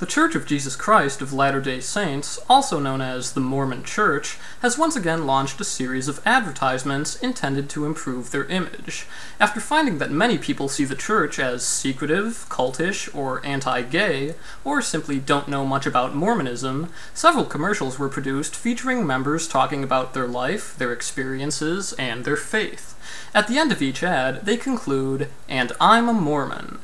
The Church of Jesus Christ of Latter-day Saints, also known as the Mormon Church, has once again launched a series of advertisements intended to improve their image. After finding that many people see the church as secretive, cultish, or anti-gay, or simply don't know much about Mormonism, several commercials were produced featuring members talking about their life, their experiences, and their faith. At the end of each ad, they conclude, "And I'm a Mormon."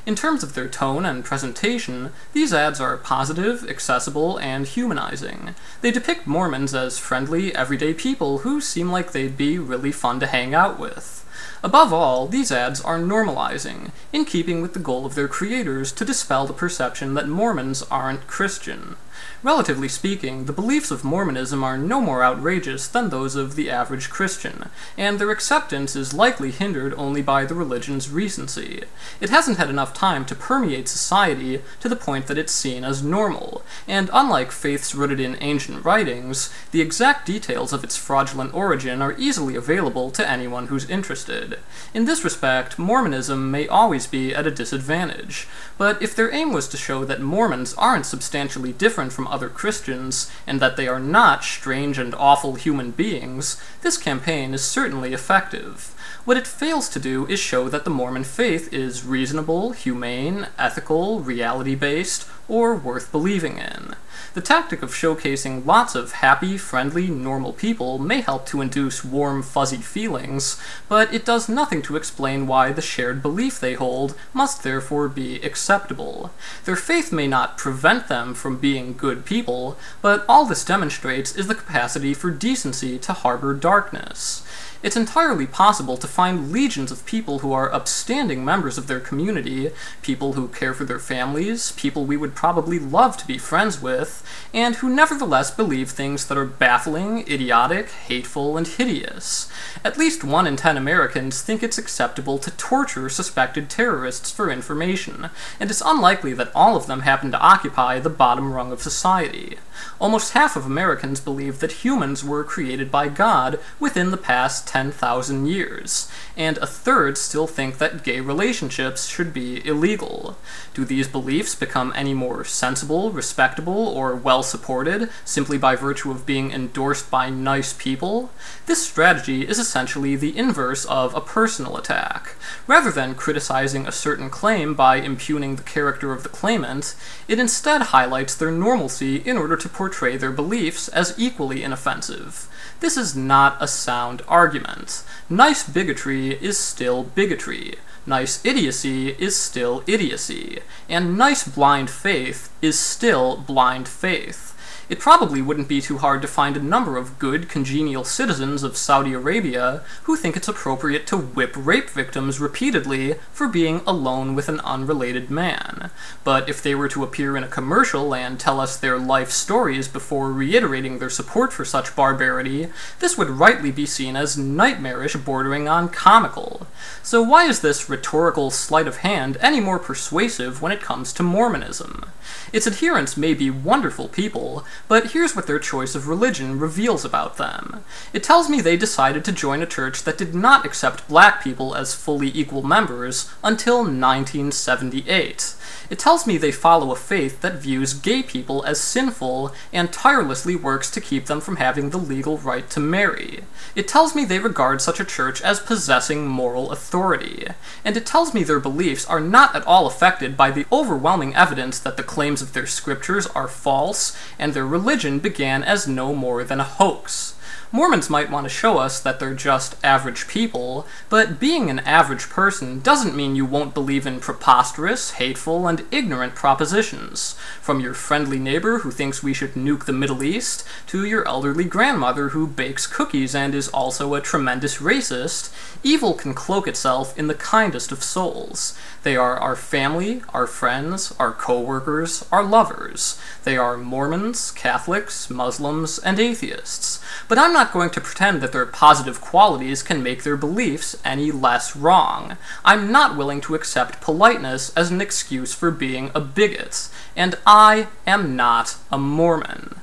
In terms of their tone and presentation, these ads are positive, accessible, and humanizing. They depict Mormons as friendly, everyday people who seem like they'd be really fun to hang out with. Above all, these ads are normalizing, in keeping with the goal of their creators to dispel the perception that Mormons aren't Christian. Relatively speaking, the beliefs of Mormonism are no more outrageous than those of the average Christian, and their acceptance is likely hindered only by the religion's recency. It hasn't had enough time to permeate society to the point that it's seen as normal, and unlike faiths rooted in ancient writings, the exact details of its fraudulent origin are easily available to anyone who's interested. In this respect, Mormonism may always be at a disadvantage, but if their aim was to show that Mormons aren't substantially different from other Christians, and that they are not strange and awful human beings, this campaign is certainly effective. What it fails to do is show that the Mormon faith is reasonable, humane, ethical, reality-based, or worth believing in. The tactic of showcasing lots of happy, friendly, normal people may help to induce warm, fuzzy feelings, but it does nothing to explain why the shared belief they hold must therefore be acceptable. Their faith may not prevent them from being good people, but all this demonstrates is the capacity for decency to harbor darkness. It's entirely possible to find legions of people who are upstanding members of their community, people who care for their families, people we would probably love to be friends with, and who nevertheless believe things that are baffling, idiotic, hateful, and hideous. At least 1 in 10 Americans think it's acceptable to torture suspected terrorists for information, and it's unlikely that all of them happen to occupy the bottom rung of society. Almost half of Americans believe that humans were created by God within the past 10,000 years, and a third still think that gay relationships should be illegal. Do these beliefs become any more sensible, respectable, or well-supported simply by virtue of being endorsed by nice people? This strategy is essentially the inverse of a personal attack. Rather than criticizing a certain claim by impugning the character of the claimant, it instead highlights their normalcy in order to portray their beliefs as equally inoffensive. This is not a sound argument. Nice bigotry is still bigotry. Nice idiocy is still idiocy. And nice blind faith is still blind faith. It probably wouldn't be too hard to find a number of good, congenial citizens of Saudi Arabia who think it's appropriate to whip rape victims repeatedly for being alone with an unrelated man. But if they were to appear in a commercial and tell us their life stories before reiterating their support for such barbarity, this would rightly be seen as nightmarish bordering on comical. So why is this rhetorical sleight of hand any more persuasive when it comes to Mormonism? Its adherents may be wonderful people, but here's what their choice of religion reveals about them. It tells me they decided to join a church that did not accept black people as fully equal members until 1978. It tells me they follow a faith that views gay people as sinful and tirelessly works to keep them from having the legal right to marry. It tells me they regard such a church as possessing moral authority. And it tells me their beliefs are not at all affected by the overwhelming evidence that the claims of their scriptures are false and their religion began as no more than a hoax. Mormons might want to show us that they're just average people, but being an average person doesn't mean you won't believe in preposterous, hateful, and ignorant propositions. From your friendly neighbor who thinks we should nuke the Middle East, to your elderly grandmother who bakes cookies and is also a tremendous racist, evil can cloak itself in the kindest of souls. They are our family, our friends, our co-workers, our lovers. They are Mormons, Catholics, Muslims, and atheists. But I'm not going to pretend that their positive qualities can make their beliefs any less wrong. I'm not willing to accept politeness as an excuse for being a bigot, and I am not a Mormon.